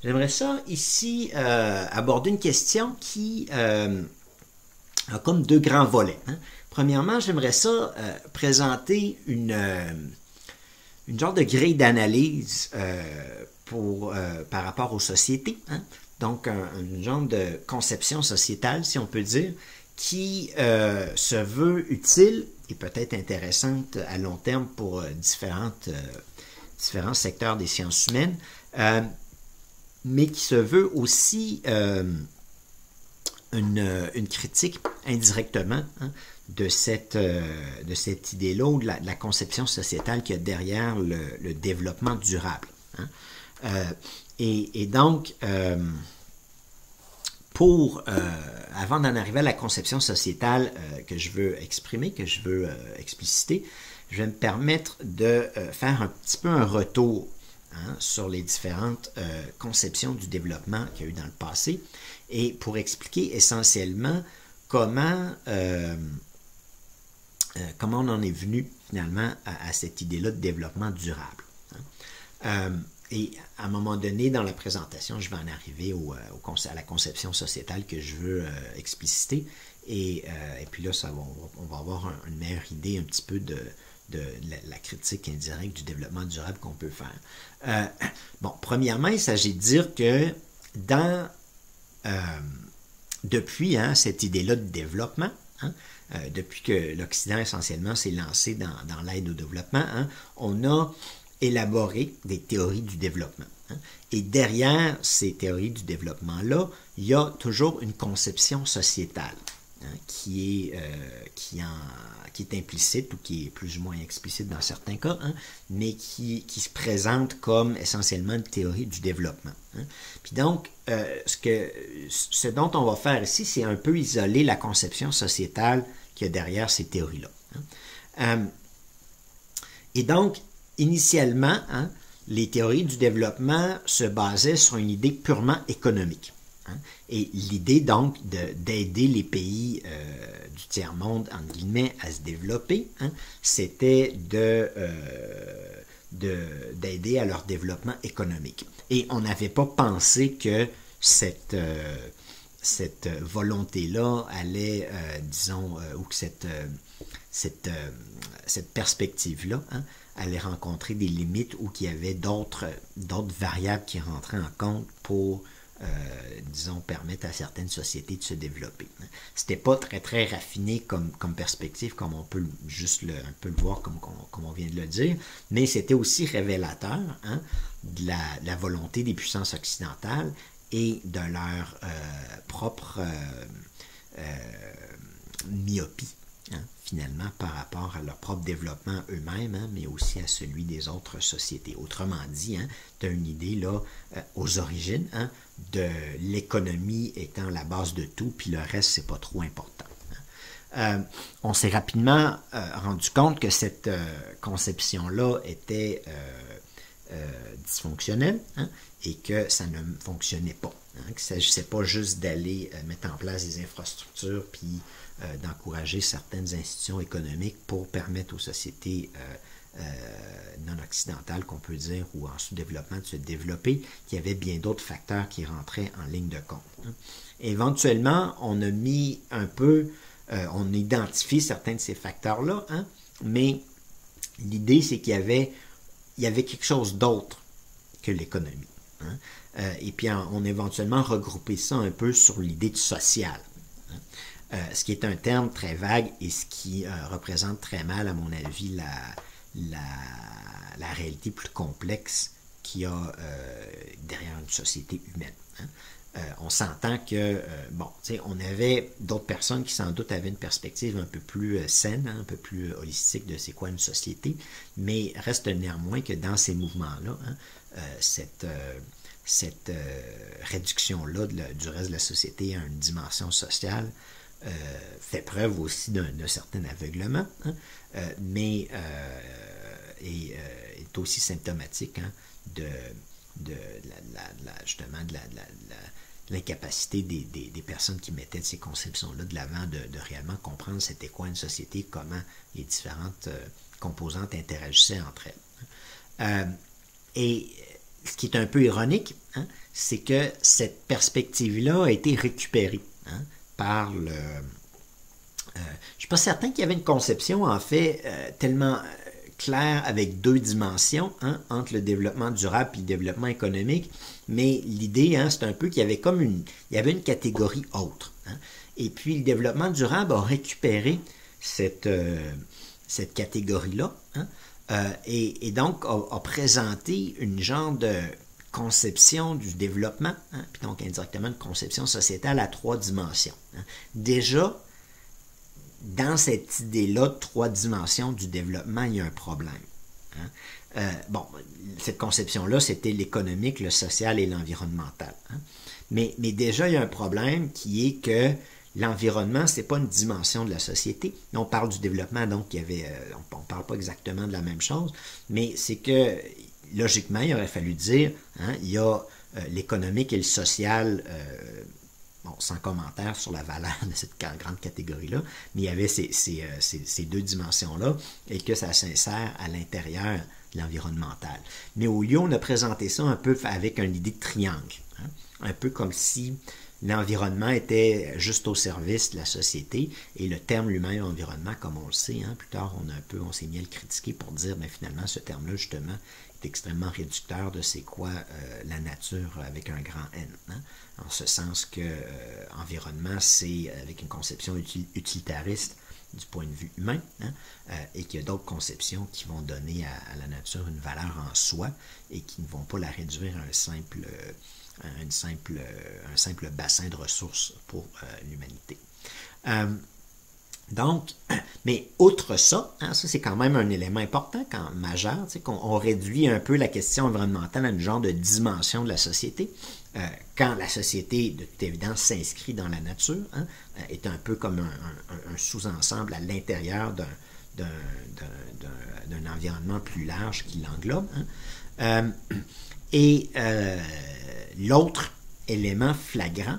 J'aimerais ça ici aborder une question qui a comme deux grands volets. Hein. Premièrement, j'aimerais ça présenter une genre de grille d'analyse par rapport aux sociétés. Hein. Donc, une genre de conception sociétale, si on peut dire, qui se veut utile et peut-être intéressante à long terme pour différents secteurs des sciences humaines, mais qui se veut aussi une critique indirectement de cette idée-là ou de la conception sociétale qu'il y a derrière le développement durable. Hein. Et donc, avant d'en arriver à la conception sociétale que je veux exprimer, que je veux expliciter, je vais me permettre de faire un petit peu un retour sur les différentes conceptions du développement qu'il y a eu dans le passé et pour expliquer essentiellement comment on en est venu finalement à cette idée-là de développement durable. Et à un moment donné, dans la présentation, je vais en arriver à la conception sociétale que je veux expliciter. Et puis là, on va avoir une meilleure idée un petit peu de la critique indirecte du développement durable qu'on peut faire. Premièrement, il s'agit de dire que depuis cette idée-là de développement, depuis que l'Occident essentiellement s'est lancé dans l'aide au développement, on a élaborer des théories du développement. Et derrière ces théories du développement-là, il y a toujours une conception sociétale qui est implicite ou qui est plus ou moins explicite dans certains cas, mais qui se présente comme essentiellement une théorie du développement. Puis donc, ce dont on va faire ici, c'est un peu isoler la conception sociétale qu'il y a derrière ces théories-là. Et donc, initialement, les théories du développement se basaient sur une idée purement économique. Et l'idée donc d'aider les pays du tiers-monde, entre guillemets, à se développer, c'était d'aider à leur développement économique. Et on n'avait pas pensé que cette volonté-là allait, ou que cette perspective-là, allait rencontrer des limites ou qu'il y avait d'autres variables qui rentraient en compte pour, permettre à certaines sociétés de se développer. C'était pas très, très raffiné comme perspective, comme on peut un peu le voir, comme on vient de le dire, mais c'était aussi révélateur de la volonté des puissances occidentales et de leur propre myopie. Finalement, par rapport à leur propre développement eux-mêmes, mais aussi à celui des autres sociétés. Autrement dit, tu as une idée là, aux origines, de l'économie étant la base de tout, puis le reste, c'est pas trop important. On s'est rapidement rendu compte que cette conception-là était dysfonctionnelle et que ça ne fonctionnait pas. Qu'il ne s'agissait pas juste d'aller mettre en place des infrastructures puis d'encourager certaines institutions économiques pour permettre aux sociétés non occidentales, qu'on peut dire, ou en sous-développement de se développer, qu'il y avait bien d'autres facteurs qui rentraient en ligne de compte. Éventuellement, on a mis on identifie certains de ces facteurs-là, mais l'idée, c'est qu'il y avait quelque chose d'autre que l'économie. Et puis, on a éventuellement regroupé ça un peu sur l'idée de social. Ce qui est un terme très vague et ce qui représente très mal, à mon avis, la réalité plus complexe qu'il y a derrière une société humaine. On s'entend que, on avait d'autres personnes qui sans doute avaient une perspective un peu plus saine, un peu plus holistique de c'est quoi une société, mais reste néanmoins que dans ces mouvements-là, cette réduction-là du reste de la société à une dimension sociale fait preuve aussi d'un certain aveuglement, mais est aussi symptomatique justement de l'incapacité des personnes qui mettaient ces conceptions-là de l'avant de réellement comprendre c'était quoi une société, comment les différentes composantes interagissaient entre elles. Et ce qui est un peu ironique, hein, c'est que cette perspective-là a été récupérée hein, par le... je ne suis pas certain qu'il y avait une conception, en fait, tellement claire avec deux dimensions hein, entre le développement durable et le développement économique, mais l'idée, hein, c'est un peu qu'il y avait comme il y avait une catégorie autre. Hein, et puis, le développement durable a récupéré cette catégorie-là, hein, et donc a présenté une genre de conception du développement, hein, puis donc indirectement une conception sociétale à trois dimensions. Hein. Déjà, dans cette idée-là de trois dimensions du développement, il y a un problème. Hein. Bon, cette conception-là, c'était l'économique, le social et l'environnemental. Hein. Mais déjà, il y a un problème qui est que l'environnement, ce n'est pas une dimension de la société. On parle du développement, donc on ne parle pas exactement de la même chose, mais c'est que, logiquement, il aurait fallu dire, hein, il y a l'économique et le social, bon, sans commentaire sur la valeur de cette grande catégorie-là, mais il y avait ces deux dimensions-là, et que ça s'insère à l'intérieur de l'environnemental. Mais au lieu, on a présenté ça un peu avec une idée de triangle, hein, un peu comme si l'environnement était juste au service de la société et le terme lui-même environnement, comme on le sait, hein, plus tard on s'est mis à le critiquer pour dire mais finalement ce terme-là justement est extrêmement réducteur de c'est quoi la nature avec un grand N. Hein, en ce sens que environnement c'est avec une conception utilitariste du point de vue humain, hein, et qu'il y a d'autres conceptions qui vont donner à la nature une valeur en soi et qui ne vont pas la réduire à un simple bassin de ressources pour l'humanité. Donc, mais outre ça, hein, ça c'est quand même un élément important, majeur, qu'on réduit un peu la question environnementale à une genre de dimension de la société. Quand la société, de toute évidence, s'inscrit dans la nature, hein, est un peu comme un sous-ensemble à l'intérieur d'un environnement plus large qui l'englobe. Hein. L'autre élément flagrant,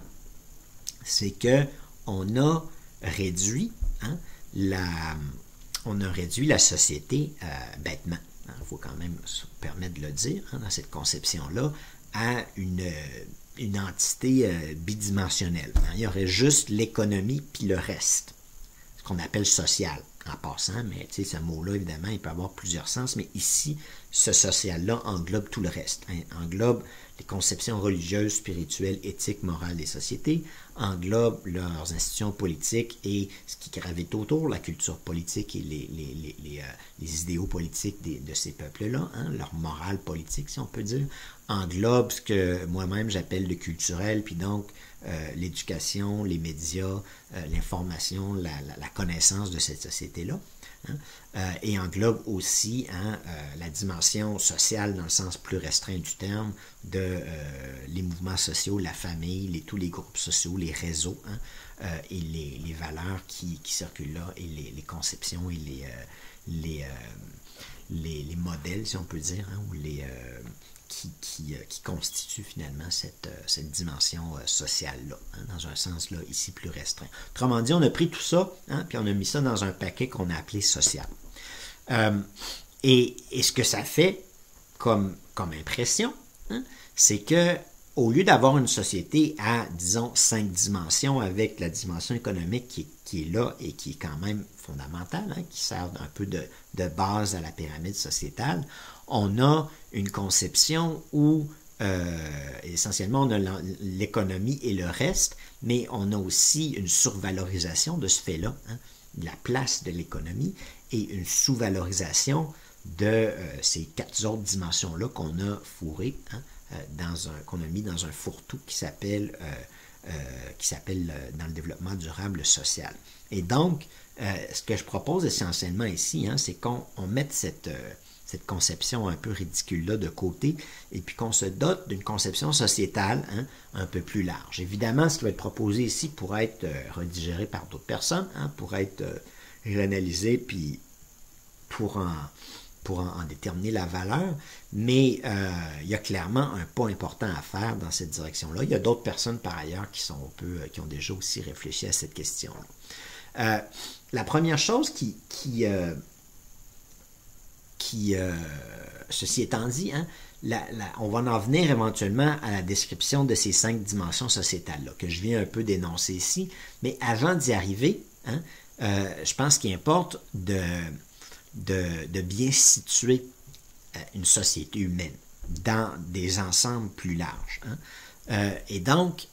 c'est que on a réduit hein, la société bêtement. Il faut quand même se permettre de le dire hein, dans cette conception-là à une entité bidimensionnelle. Hein. Il y aurait juste l'économie puis le reste, ce qu'on appelle social. En passant, mais tu sais, ce mot-là, évidemment, il peut avoir plusieurs sens, mais ici, ce social-là englobe tout le reste. Hein, englobe les conceptions religieuses, spirituelles, éthiques, morales des sociétés, englobe leurs institutions politiques et ce qui gravite autour, la culture politique et les idéaux politiques de ces peuples-là, hein, leur morale politique, si on peut dire, englobe ce que moi-même j'appelle le culturel, puis donc l'éducation, les médias, l'information, la connaissance de cette société-là. Hein, et englobe aussi hein, la dimension sociale dans le sens plus restreint du terme de les mouvements sociaux, la famille, tous les groupes sociaux, les réseaux hein, et les valeurs qui circulent là et les conceptions et les modèles, si on peut dire, hein, ou qui constituent finalement cette dimension sociale-là, hein, dans un sens là ici plus restreint. Autrement dit, on a pris tout ça, hein, puis on a mis ça dans un paquet qu'on a appelé social. Et ce que ça fait comme impression, hein, c'est que au lieu d'avoir une société à, disons, 5 dimensions avec la dimension économique qui est là et qui est quand même fondamentale, hein, qui sert un peu de base à la pyramide sociétale, on a une conception où essentiellement on a l'économie et le reste, mais on a aussi une survalorisation de ce fait-là, hein, de la place de l'économie et une sous-valorisation de ces 4 autres dimensions-là qu'on a fourrées, hein, qu'on a mis dans un fourre-tout qui s'appelle dans le développement durable le social. Et donc, ce que je propose essentiellement ici, hein, c'est qu'on mette cette conception un peu ridicule-là de côté et puis qu'on se dote d'une conception sociétale hein, un peu plus large. Évidemment, ce qui va être proposé ici pourra être redigéré par d'autres personnes, hein, pourra être réanalysé puis pour en déterminer la valeur, mais il y a clairement un pas important à faire dans cette direction-là. Il y a d'autres personnes par ailleurs qui ont déjà aussi réfléchi à cette question-là. La première chose qui ceci étant dit, hein, on va en venir éventuellement à la description de ces 5 dimensions sociétales-là, que je viens un peu d'énoncer ici. Mais avant d'y arriver, hein, je pense qu'il importe de bien situer une société humaine dans des ensembles plus larges. Hein. Et donc,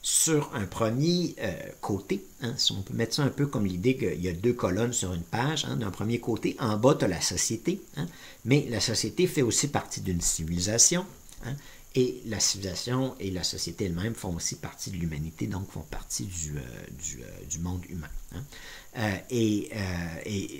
sur un premier côté, hein, si on peut mettre ça un peu comme l'idée qu'il y a 2 colonnes sur une page, hein, d'un premier côté, en bas, tu as la société, hein, mais la société fait aussi partie d'une civilisation, hein, et la civilisation et la société elle-même font aussi partie de l'humanité, donc font partie du monde humain. Hein. Et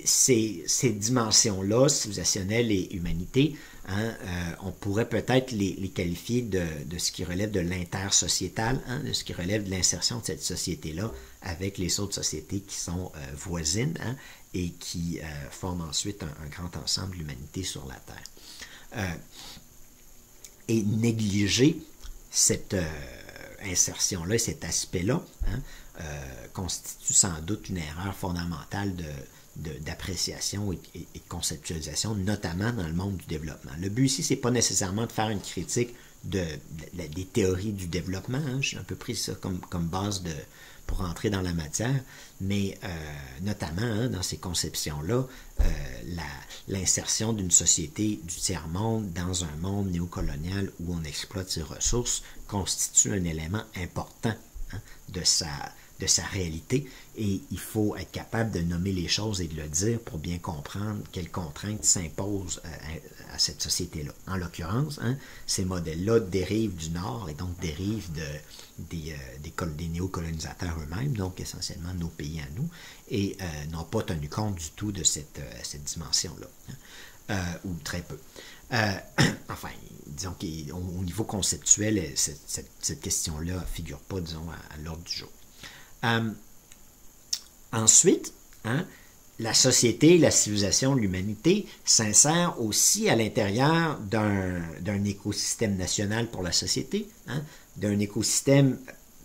ces dimensions-là, civilisationnelle et humanité, hein, on pourrait peut-être les qualifier de ce qui relève de l'intersociétal, hein, de ce qui relève de l'insertion de cette société-là avec les autres sociétés qui sont voisines, hein, et qui forment ensuite un grand ensemble de l'humanité sur la Terre. Et négliger cette insertion-là et cet aspect-là, hein, constitue sans doute une erreur fondamentale d'appréciation et de conceptualisation, notamment dans le monde du développement. Le but ici, c'est pas nécessairement de faire une critique des théories du développement, hein, j'ai un peu pris ça comme base pour entrer dans la matière, mais notamment hein, dans ces conceptions-là, l'insertion d'une société du tiers-monde dans un monde néocolonial où on exploite ses ressources constitue un élément important, hein, de sa réalité, et il faut être capable de nommer les choses et de le dire pour bien comprendre quelles contraintes s'imposent à cette société-là. En l'occurrence, hein, ces modèles-là dérivent du Nord et donc dérivent des néocolonisateurs eux-mêmes, donc essentiellement nos pays à nous, et n'ont pas tenu compte du tout de cette dimension-là, hein, ou très peu. Enfin, disons qu'au niveau conceptuel, cette question-là ne figure pas, disons, à l'ordre du jour. Ensuite, hein, la société, la civilisation, l'humanité s'insèrent aussi à l'intérieur d'un écosystème national pour la société, hein, d'un écosystème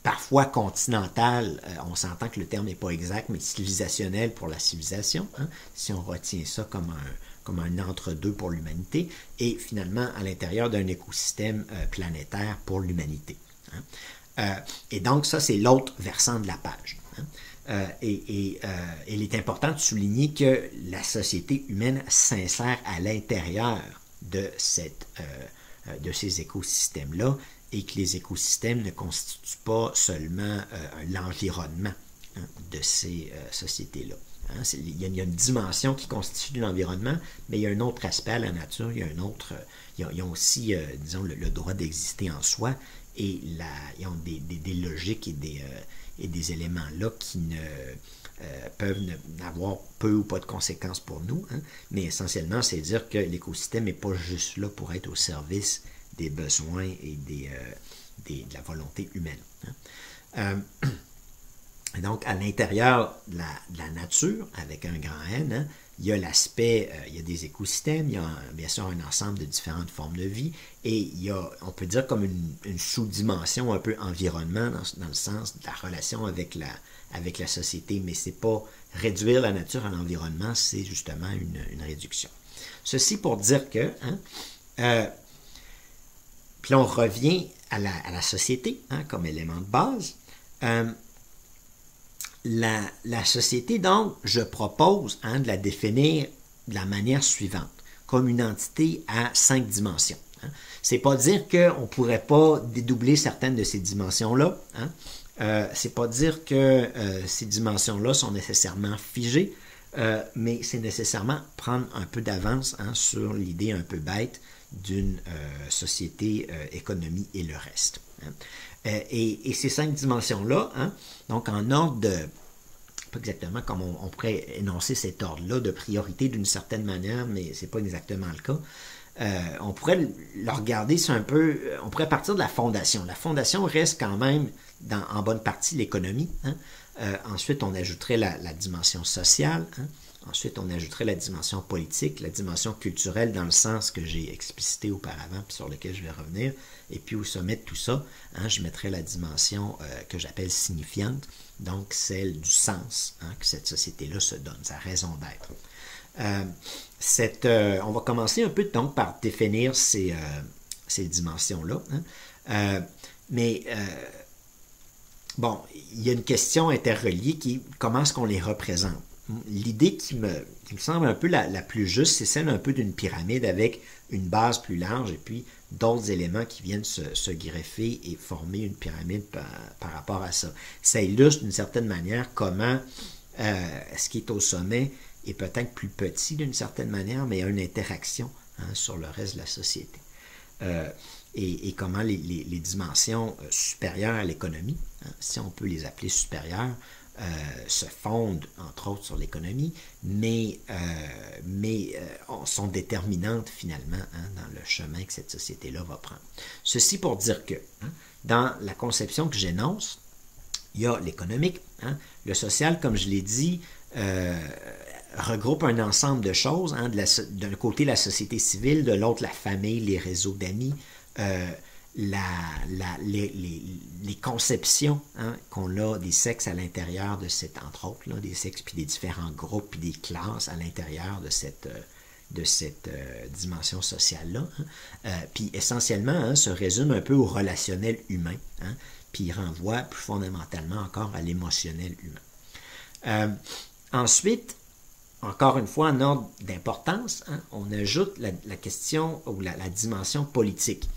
parfois continental, on s'entend que le terme n'est pas exact, mais civilisationnel pour la civilisation, hein, si on retient ça comme un entre-deux pour l'humanité, et finalement à l'intérieur d'un écosystème planétaire pour l'humanité. Hein. Et donc, ça, c'est l'autre versant de la page. Hein. Il est important de souligner que la société humaine s'insère à l'intérieur de ces écosystèmes-là et que les écosystèmes ne constituent pas seulement l'environnement, hein, de ces sociétés-là. Hein. Il y a une dimension qui constitue l'environnement, mais il y a un autre aspect à la nature, ils ont aussi, disons, le droit d'exister en soi, et ils ont des logiques et des éléments là qui peuvent n'avoir peu ou pas de conséquences pour nous, hein, mais essentiellement, c'est dire que l'écosystème n'est pas juste là pour être au service des besoins et de la volonté humaine. Hein. Et donc, à l'intérieur de la nature, avec un grand N, hein, il y a l'aspect, il y a des écosystèmes, il y a bien sûr un ensemble de différentes formes de vie, et il y a, on peut dire, comme une sous-dimension un peu environnement dans le sens de la relation avec la société, mais c'est pas réduire la nature à l'environnement, c'est justement une réduction. Ceci pour dire que, hein, puis là on revient à la société, hein, comme élément de base. La société, donc, je propose, hein, de la définir de la manière suivante, comme une entité à 5 dimensions. Hein. C'est pas dire qu'on ne pourrait pas dédoubler certaines de ces dimensions-là. Hein. C'est pas dire que ces dimensions-là sont nécessairement figées, mais c'est nécessairement prendre un peu d'avance, hein, sur l'idée un peu bête d'une société, économie et le reste. Hein. Et ces 5 dimensions-là, hein, donc en ordre de, pas exactement comme on pourrait énoncer cet ordre-là de priorité d'une certaine manière, mais c'est pas exactement le cas. On pourrait le regarder, c'est un peu, on pourrait partir de la fondation. La fondation reste quand même en bonne partie l'économie. Hein. Ensuite, on ajouterait la dimension sociale. Hein. Ensuite, on ajouterait la dimension politique, la dimension culturelle dans le sens que j'ai explicité auparavant, puis sur lequel je vais revenir. Et puis au sommet de tout ça, hein, je mettrai la dimension que j'appelle signifiante, donc celle du sens, hein, que cette société-là se donne, sa raison d'être. On va commencer un peu donc par définir ces dimensions-là. Hein. Bon, il y a une question interreliée qui est comment est-ce qu'on les représente. L'idée qui me semble un peu la plus juste, c'est celle un peu d'une pyramide avec une base plus large et puis d'autres éléments qui viennent se greffer et former une pyramide par rapport à ça. Ça illustre d'une certaine manière comment ce qui est au sommet est peut-être plus petit d'une certaine manière, mais il y a une interaction sur le reste de la société. Et comment les dimensions supérieures à l'économie, si on peut les appeler supérieures, se fondent entre autres sur l'économie, mais sont déterminantes finalement dans le chemin que cette société-là va prendre. Ceci pour dire que dans la conception que j'énonce, il y a l'économique, le social, comme je l'ai dit, regroupe un ensemble de choses, d'un côté la société civile, de l'autre la famille, les réseaux d'amis, les conceptions qu'on a des sexes à l'intérieur de entre autres, là, des sexes, puis des différents groupes, puis des classes à l'intérieur de cette dimension sociale-là. Puis essentiellement, se résume un peu au relationnel humain, puis il renvoie plus fondamentalement encore à l'émotionnel humain. Ensuite, encore une fois, en ordre d'importance, on ajoute la question ou la dimension politique.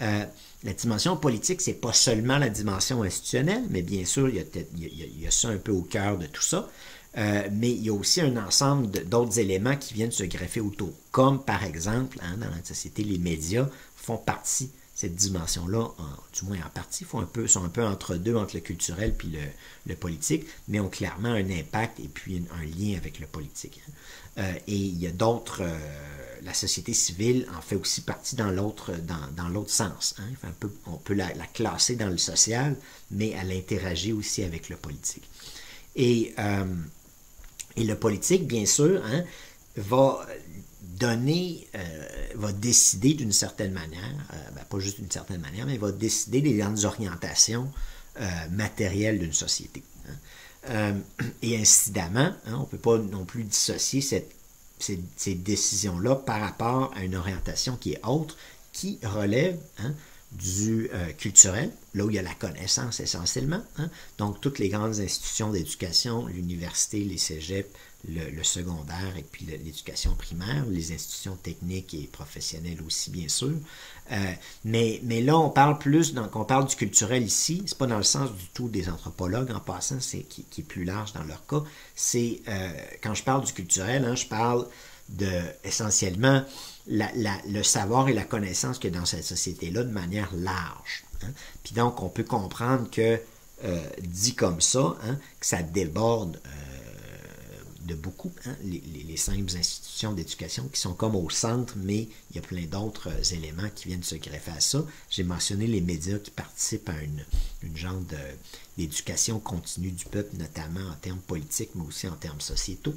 La dimension politique, c'est pas seulement la dimension institutionnelle, mais bien sûr, il y a ça un peu au cœur de tout ça, mais il y a aussi un ensemble d'autres éléments qui viennent se greffer autour, comme par exemple, dans la société, les médias font partie, cette dimension-là, du moins en partie, sont un peu entre deux, entre le culturel puis le politique, mais ont clairement un impact et puis un lien avec le politique. Et il y a d'autres... la société civile en fait aussi partie dans l'autre sens. On peut la classer dans le social, mais elle interagit aussi avec le politique. Et le politique, bien sûr, va décider d'une certaine manière, pas juste d'une certaine manière, mais va décider des grandes orientations matérielles d'une société. Et incidemment, on ne peut pas non plus dissocier ces décisions-là par rapport à une orientation qui est autre, qui relève du culturel, là où il y a la connaissance essentiellement. Donc, toutes les grandes institutions d'éducation, l'université, les cégeps, le secondaire et puis l'éducation primaire, les institutions techniques et professionnelles aussi, bien sûr. Mais là, on parle quand on parle du culturel ici, c'est pas dans le sens du tout des anthropologues en passant, qui est plus large dans leur cas. C'est quand je parle du culturel, je parle essentiellement le savoir et la connaissance qu'il y a dans cette société-là de manière large. Puis donc, on peut comprendre que, dit comme ça, que ça déborde de beaucoup, les simples institutions d'éducation qui sont comme au centre, mais il y a plein d'autres éléments qui viennent se greffer à ça. J'ai mentionné les médias qui participent à une genre d'éducation continue du peuple, notamment en termes politiques, mais aussi en termes sociétaux,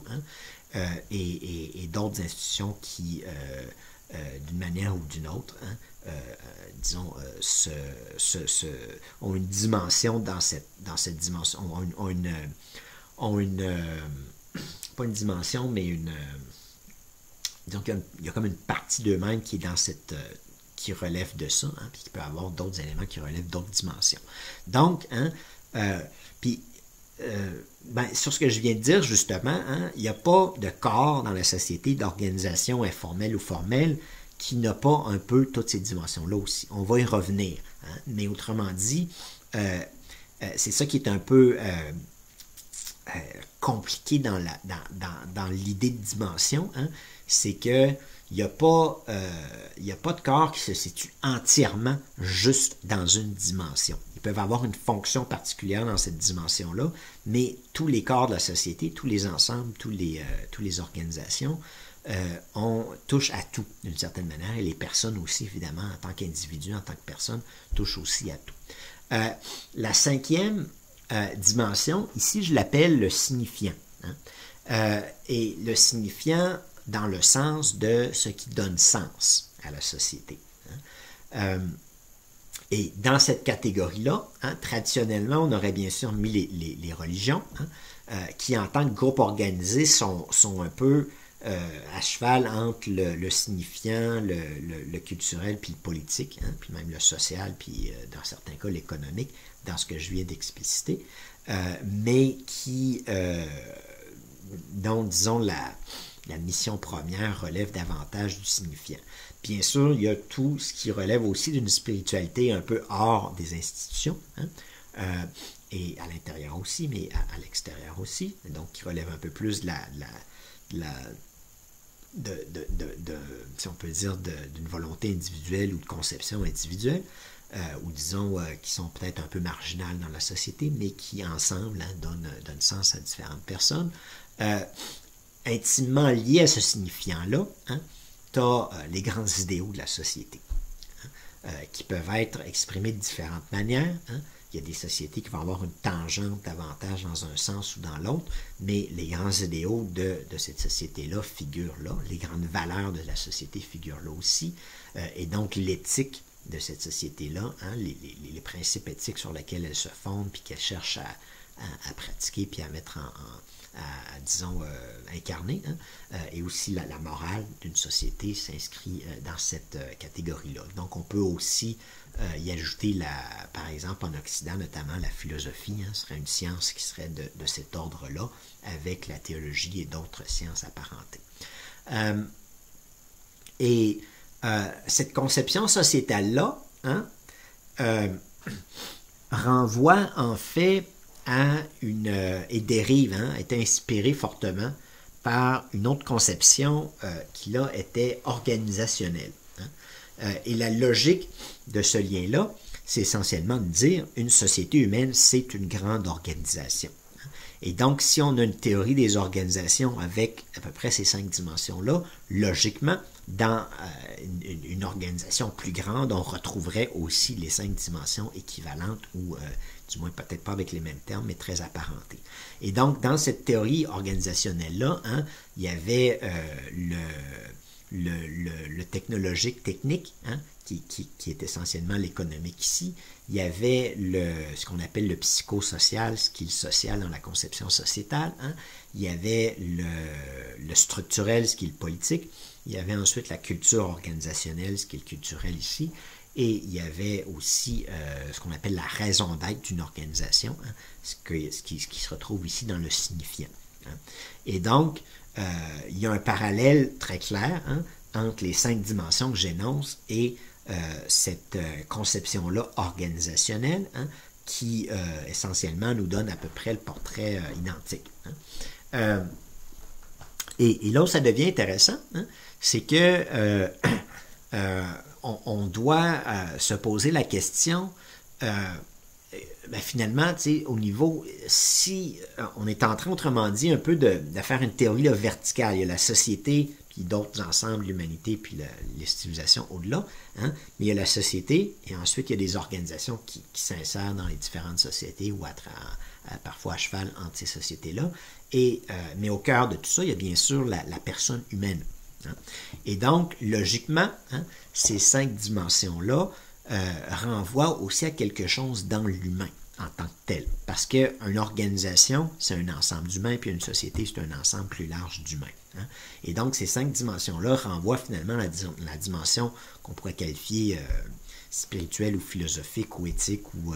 et d'autres institutions qui, d'une manière ou d'une autre, disons, ont une dimension dans cette dimension, ont une pas une dimension, mais disons qu'il y a comme une partie d'eux-mêmes qui est dans qui relève de ça, puis qui peut avoir d'autres éléments qui relèvent d'autres dimensions. Donc, sur ce que je viens de dire, justement, il n'y a pas de corps dans la société, d'organisation informelle ou formelle, qui n'a pas un peu toutes ces dimensions-là aussi. On va y revenir. Mais autrement dit, c'est ça qui est un peu compliqué dans l'idée de dimension, c'est que il n'y a pas de corps qui se situe entièrement juste dans une dimension. Ils peuvent avoir une fonction particulière dans cette dimension-là, mais tous les corps de la société, tous les ensembles, tous les organisations touchent à tout d'une certaine manière, et les personnes aussi, évidemment, en tant qu'individus, en tant que personnes, touchent aussi à tout. La cinquième dimension, ici je l'appelle le signifiant. Et le signifiant dans le sens de ce qui donne sens à la société. Et dans cette catégorie-là, traditionnellement, on aurait bien sûr mis les religions, qui en tant que groupe organisé sont un peu à cheval entre le signifiant, le culturel, puis le politique, hein, puis même le social, puis dans certains cas l'économique, dans ce que je viens d'expliciter, mais dont, disons, la mission première relève davantage du signifiant. Bien sûr, il y a tout ce qui relève aussi d'une spiritualité un peu hors des institutions, hein, et à l'intérieur aussi, mais à l'extérieur aussi, donc qui relève un peu plus si on peut dire, d'une volonté individuelle ou de conception individuelle, ou disons qui sont peut-être un peu marginales dans la société, mais qui ensemble hein, donnent sens à différentes personnes. Intimement liés à ce signifiant-là, hein, tu as les grands idéaux de la société, hein, qui peuvent être exprimés de différentes manières. Hein. Il y a des sociétés qui vont avoir une tangente davantage dans un sens ou dans l'autre, mais les grands idéaux de cette société-là figurent là, les grandes valeurs de la société figurent là aussi, et donc l'éthique de cette société-là, hein, les principes éthiques sur lesquels elle se fonde, puis qu'elle cherche à pratiquer, puis à mettre disons, incarner, hein, et aussi la morale d'une société s'inscrit dans cette catégorie-là. Donc on peut aussi y ajouter, par exemple, en Occident, notamment la philosophie, hein, serait une science qui serait de cet ordre-là, avec la théologie et d'autres sciences apparentées. Cette conception sociétale-là, hein, renvoie en fait et dérive, hein, est inspirée fortement par une autre conception qui là était organisationnelle. Hein. Et la logique de ce lien-là, c'est essentiellement de dire une société humaine, c'est une grande organisation. Et donc, si on a une théorie des organisations avec à peu près ces 5 dimensions-là, logiquement, dans une organisation plus grande, on retrouverait aussi les 5 dimensions équivalentes ou du moins peut-être pas avec les mêmes termes, mais très apparentées. Et donc, dans cette théorie organisationnelle-là, hein, il y avait le technologique technique, hein, qui est essentiellement l'économique ici. Il y avait ce qu'on appelle le psychosocial, ce qui est le social dans la conception sociétale. Hein. Il y avait le structurel, ce qui est le politique. Il y avait ensuite la culture organisationnelle, ce qui est le culturel ici. Et il y avait aussi ce qu'on appelle la raison d'être d'une organisation, hein, ce qui se retrouve ici dans le signifiant. Hein. Et donc, il y a un parallèle très clair, hein, entre les 5 dimensions que j'énonce et cette conception-là organisationnelle, hein, qui essentiellement nous donne à peu près le portrait identique. Hein. Et là où ça devient intéressant, hein, c'est que on doit se poser la question, finalement, au niveau, si on est en train, autrement dit, un peu de faire une théorie là, verticale, il y a la société, puis d'autres ensembles, l'humanité, puis les civilisations au-delà, hein, mais il y a la société, et ensuite il y a des organisations qui s'insèrent dans les différentes sociétés, ou parfois à cheval entre ces sociétés-là, mais au cœur de tout ça, il y a bien sûr la personne humaine. Hein. Et donc, logiquement, hein, ces 5 dimensions-là renvoient aussi à quelque chose dans l'humain en tant que tel. Parce qu'une organisation, c'est un ensemble d'humains, puis une société, c'est un ensemble plus large d'humains. Hein. Et donc, ces 5 dimensions-là renvoient finalement à la dimension qu'on pourrait qualifier spirituelle ou philosophique ou éthique ou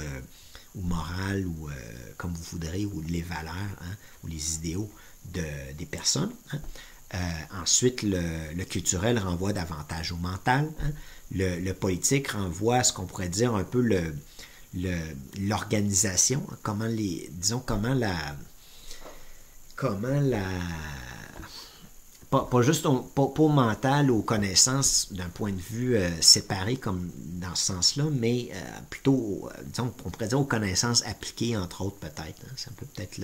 morale ou comme vous voudrez, ou les valeurs, hein, ou les idéaux des personnes. Hein. Ensuite, le culturel renvoie davantage au mental. Hein. Le politique renvoie à ce qu'on pourrait dire un peu l'organisation, comment pas juste pas au mental, aux connaissances d'un point de vue séparé comme dans ce sens-là, mais plutôt, disons, on pourrait dire aux connaissances appliquées, entre autres, peut-être. Hein. Ça peut peut-être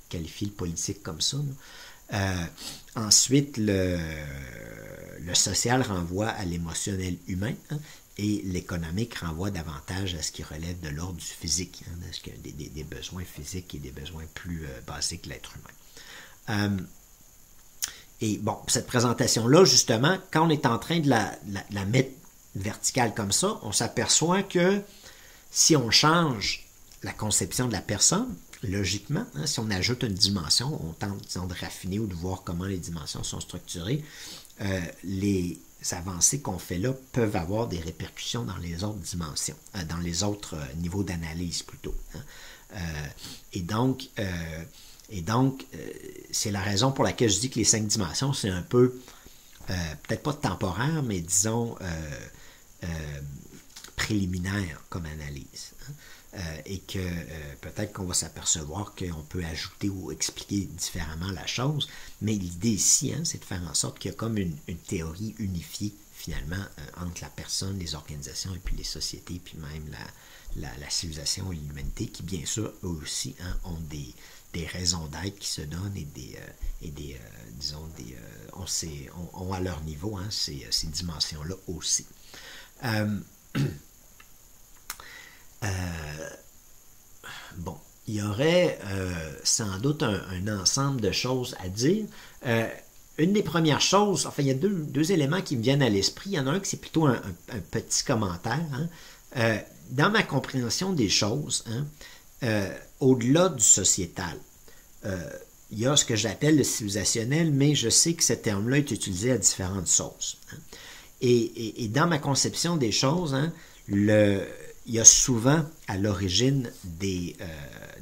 qualifier le politique comme ça. Ensuite, le social renvoie à l'émotionnel humain, hein, et l'économique renvoie davantage à ce qui relève de l'ordre du physique, hein, des besoins physiques et des besoins plus basiques de l'être humain. Et bon, cette présentation-là, justement, quand on est en train de la mettre verticale comme ça, on s'aperçoit que si on change la conception de la personne, logiquement, hein, si on ajoute une dimension, on tente, disons, de raffiner ou de voir comment les dimensions sont structurées, les avancées qu'on fait là peuvent avoir des répercussions dans les autres dimensions, dans les autres niveaux d'analyse plutôt. Hein. Et donc, c'est la raison pour laquelle je dis que les 5 dimensions, c'est un peu, peut-être pas temporaire, mais disons, préliminaire comme analyse. Hein. Et que peut-être qu'on va s'apercevoir qu'on peut ajouter ou expliquer différemment la chose, mais l'idée ici, hein, c'est de faire en sorte qu'il y a comme une théorie unifiée, finalement, entre la personne, les organisations, et puis les sociétés, puis même la civilisation et l'humanité, qui, bien sûr, eux aussi, hein, ont des raisons d'être qui se donnent ont à leur niveau, hein, ces dimensions-là aussi. Bon, il y aurait sans doute un ensemble de choses à dire. Une des premières choses, enfin, il y a deux éléments qui me viennent à l'esprit. Il y en a un qui c'est plutôt un petit commentaire. Hein. Dans ma compréhension des choses, hein, au-delà du sociétal, il y a ce que j'appelle le civilisationnel, mais je sais que ce terme-là est utilisé à différentes sauces. Hein. Et dans ma conception des choses, hein, il y a souvent à l'origine des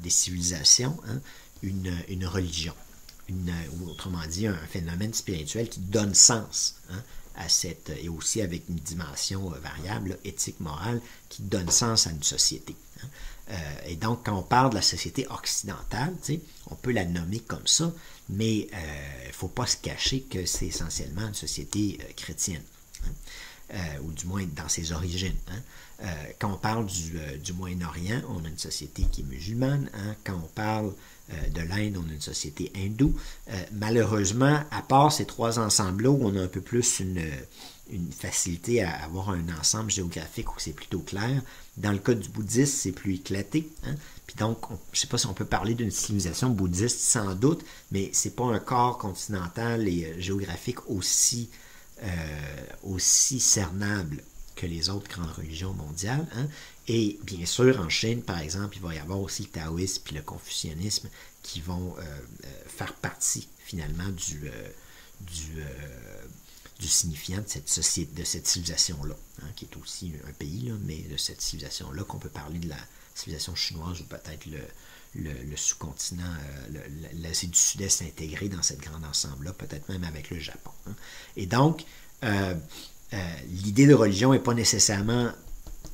civilisations, hein, une religion, ou autrement dit un phénomène spirituel qui donne sens, hein, à cette, et aussi avec une dimension variable, éthique, morale, qui donne sens à une société. Hein. Et donc, quand on parle de la société occidentale, on peut la nommer comme ça, mais il ne faut pas se cacher que c'est essentiellement une société chrétienne. Hein. Ou du moins dans ses origines. Hein. Quand on parle du Moyen-Orient, on a une société qui est musulmane. Hein. Quand on parle de l'Inde, on a une société hindoue. Malheureusement, à part ces 3 ensembles-là, où on a un peu plus une facilité à avoir un ensemble géographique où c'est plutôt clair, dans le cas du bouddhisme, c'est plus éclaté. Hein. Puis donc, je ne sais pas si on peut parler d'une civilisation bouddhiste, sans doute, mais c'est pas un corps continental et géographique aussi cernable que les autres grandes religions mondiales. Hein. Et bien sûr, en Chine, par exemple, il va y avoir aussi le taoïsme et le confucianisme qui vont faire partie, finalement, du signifiant de cette société, de cette civilisation-là, hein, qui est aussi un pays, là, mais de cette civilisation-là, qu'on peut parler de la civilisation chinoise ou peut-être le sous-continent, l'Asie du Sud-Est intégré dans cette grande ensemble-là, peut-être même avec le Japon. Hein. Et donc, l'idée de religion n'est pas nécessairement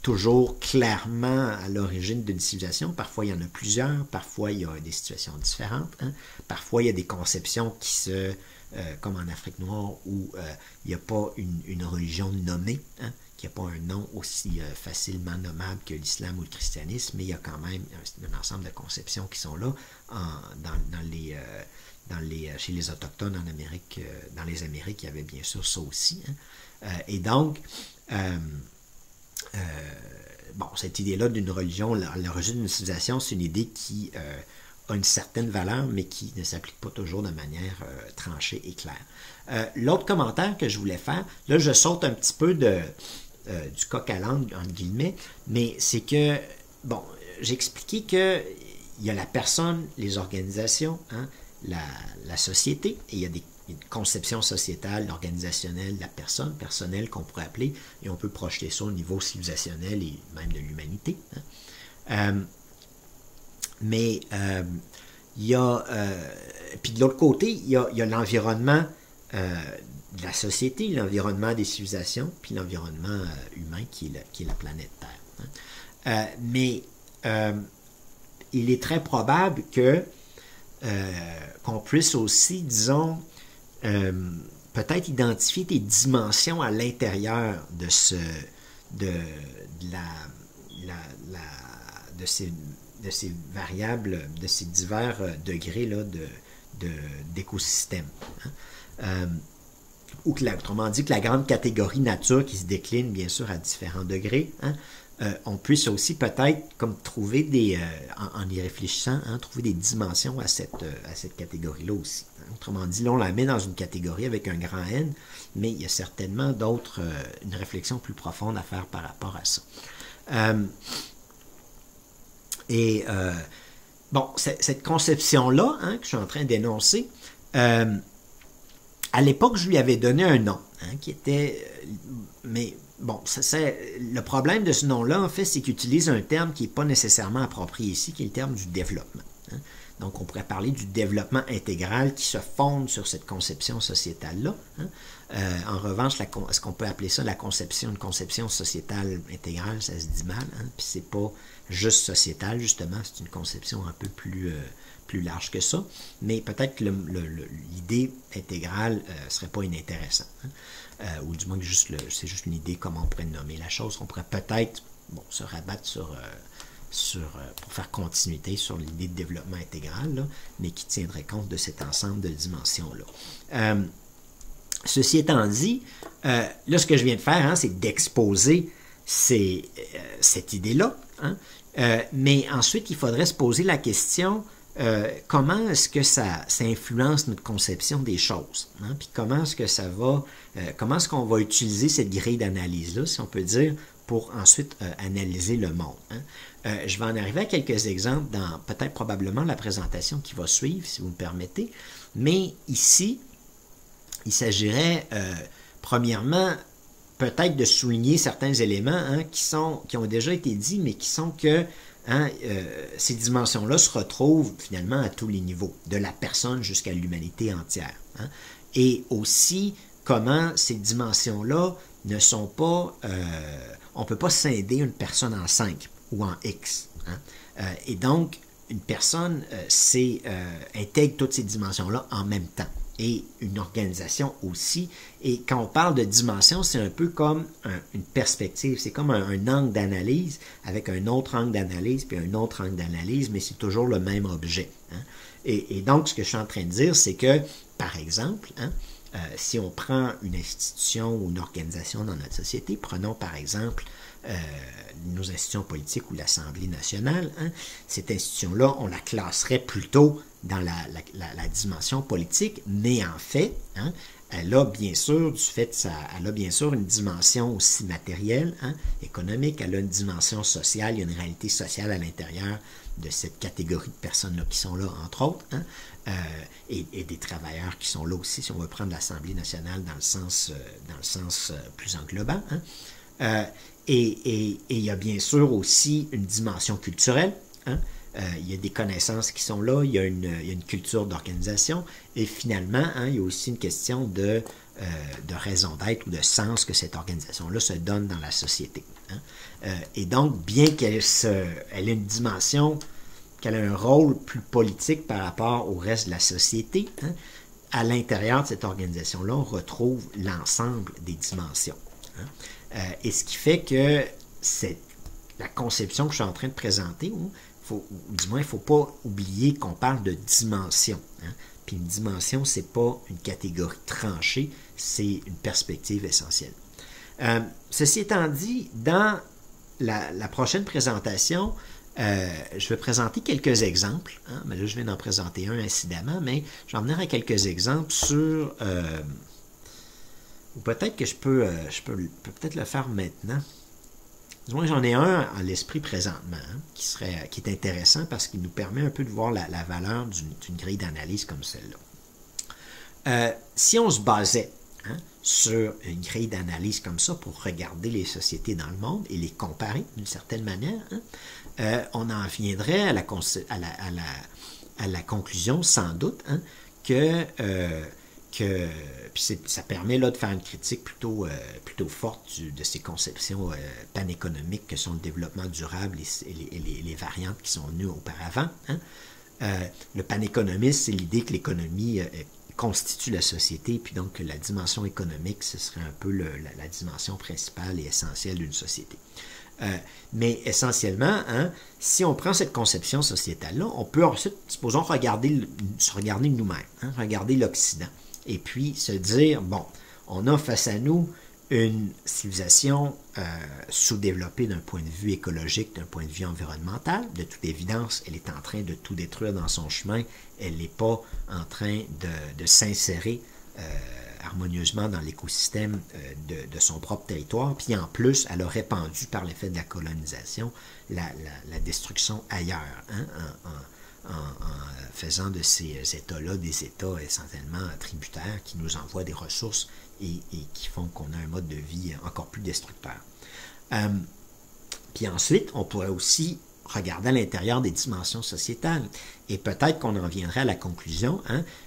toujours clairement à l'origine d'une civilisation. Parfois, il y en a plusieurs. Parfois, il y a des situations différentes. Hein. Parfois, il y a des conceptions qui se... comme en Afrique noire, où il n'y a pas une religion nommée, hein, qui n'a pas un nom aussi facilement nommable que l'islam ou le christianisme, mais il y a quand même un ensemble de conceptions qui sont là chez les Autochtones en Amérique, dans les Amériques, il y avait bien sûr ça aussi. Hein. Et donc, cette idée-là d'une religion, l'origine d'une civilisation, c'est une idée qui a une certaine valeur, mais qui ne s'applique pas toujours de manière tranchée et claire. L'autre commentaire que je voulais faire, là je saute un petit peu du coq à l'âne, entre guillemets, mais c'est que, j'ai expliqué que il y a la personne, les organisations, hein, la société, et il y a une conception sociétale, organisationnelle de la personne, personnelle qu'on pourrait appeler, et on peut projeter ça au niveau civilisationnel et même de l'humanité. Hein. Mais il y a... puis de l'autre côté, il y a l'environnement de la société, l'environnement des civilisations, puis l'environnement humain qui est la planète Terre. Hein. Mais il est très probable qu'on puisse aussi, disons, peut-être identifier des dimensions à l'intérieur de ces variables, de ces divers degrés là, d'écosystème. Hein. Autrement dit, que la grande catégorie nature qui se décline bien sûr à différents degrés, hein, on puisse aussi peut-être comme trouver en y réfléchissant, hein, trouver des dimensions à cette catégorie-là aussi. Autrement dit, là, on la met dans une catégorie avec un grand N, mais il y a certainement une réflexion plus profonde à faire par rapport à ça. bon, cette conception-là, hein, que je suis en train d'énoncer, à l'époque, je lui avais donné un nom, hein, qui était... mais bon, le problème de ce nom-là, en fait, c'est qu'il utilise un terme qui n'est pas nécessairement approprié ici, qui est le terme du développement. Hein. Donc, on pourrait parler du développement intégral qui se fonde sur cette conception sociétale-là. Hein. En revanche, est-ce qu'on peut appeler ça une conception sociétale intégrale, ça se dit mal, hein? Puis c'est pas juste sociétal, justement, c'est une conception un peu plus large que ça, mais peut-être que l'idée intégrale serait pas inintéressante, hein? Ou du moins que c'est juste une idée comment on pourrait nommer la chose. On pourrait peut-être se rabattre pour faire continuité sur l'idée de développement intégral, là, mais qui tiendrait compte de cet ensemble de dimensions-là. Ceci étant dit, là, ce que je viens de faire, hein, c'est d'exposer cette idée-là, hein, mais ensuite, il faudrait se poser la question, comment est-ce que ça influence notre conception des choses, hein, puis comment est-ce qu'on va utiliser cette grille d'analyse-là, si on peut dire, pour ensuite analyser le monde. Hein. Je vais en arriver à quelques exemples dans peut-être probablement la présentation qui va suivre, si vous me permettez, mais ici, il s'agirait, premièrement, peut-être de souligner certains éléments, hein, qui ont déjà été dits, mais qui sont que hein, ces dimensions-là se retrouvent finalement à tous les niveaux, de la personne jusqu'à l'humanité entière. Hein. Et aussi, comment ces dimensions-là ne sont pas... on ne peut pas scinder une personne en 5 ou en X. Hein. Et donc, une personne intègre toutes ces dimensions-là en même temps. Et une organisation aussi. Et quand on parle de dimension, c'est un peu comme une perspective. C'est comme un angle d'analyse avec un autre angle d'analyse puis un autre angle d'analyse, mais c'est toujours le même objet. Hein. Et donc, ce que je suis en train de dire, c'est que, par exemple, hein, si on prend une institution ou une organisation dans notre société, prenons par exemple nos institutions politiques ou l'Assemblée nationale, hein, cette institution-là, on la classerait plutôt dans la dimension politique, mais en fait, hein, elle a bien sûr, elle a bien sûr une dimension aussi matérielle, hein, économique, elle a une dimension sociale, il y a une réalité sociale à l'intérieur de cette catégorie de personnes-là qui sont là, entre autres, hein, et des travailleurs qui sont là aussi, si on veut prendre l'Assemblée nationale dans le sens plus englobant. Hein. Et il y a bien sûr aussi une dimension culturelle. Hein. Il y a des connaissances qui sont là, il y a une culture d'organisation, et finalement, hein, il y a aussi une question de raison d'être ou de sens que cette organisation-là se donne dans la société. Hein. Et donc, bien qu'elle ait une dimension, qu'elle ait un rôle plus politique par rapport au reste de la société, hein, à l'intérieur de cette organisation-là, on retrouve l'ensemble des dimensions. Hein. Et ce qui fait que la conception que je suis en train de présenter, du moins, il ne faut pas oublier qu'on parle de dimension. Hein. Puis une dimension, ce n'est pas une catégorie tranchée, c'est une perspective essentielle. Ceci étant dit, dans la prochaine présentation, je vais présenter quelques exemples. Hein, mais là, je viens d'en présenter un incidemment, mais je vais en venir à quelques exemples sur... ou peut-être que je peux peut-être le faire maintenant. Du moins, j'en ai un à l'esprit présentement, hein, qui est intéressant parce qu'il nous permet un peu de voir la valeur d'une grille d'analyse comme celle-là. Si on se basait hein, sur une grille d'analyse comme ça pour regarder les sociétés dans le monde et les comparer d'une certaine manière, hein, on en viendrait à la conclusion, sans doute, hein, que puis ça permet là, de faire une critique plutôt forte de ces conceptions panéconomiques que sont le développement durable et les variantes qui sont venues auparavant. Hein. Le panéconomisme, c'est l'idée que l'économie constitue la société, puis donc que la dimension économique, ce serait un peu la dimension principale et essentielle d'une société. Mais essentiellement, hein, si on prend cette conception sociétale-là, on peut ensuite, supposons, se regarder nous-mêmes, hein, regarder l'Occident. Et puis se dire, bon, on a face à nous une civilisation sous-développée d'un point de vue écologique, d'un point de vue environnemental. De toute évidence, elle est en train de tout détruire dans son chemin. Elle n'est pas en train de s'insérer harmonieusement dans l'écosystème de son propre territoire. Puis en plus, elle a répandu par l'effet de la colonisation la destruction ailleurs, hein, faisant de ces États-là des États essentiellement tributaires qui nous envoient des ressources et qui font qu'on a un mode de vie encore plus destructeur. Puis ensuite, on pourrait aussi regarder à l'intérieur des dimensions sociétales. Et peut-être qu'on en viendrait à la conclusion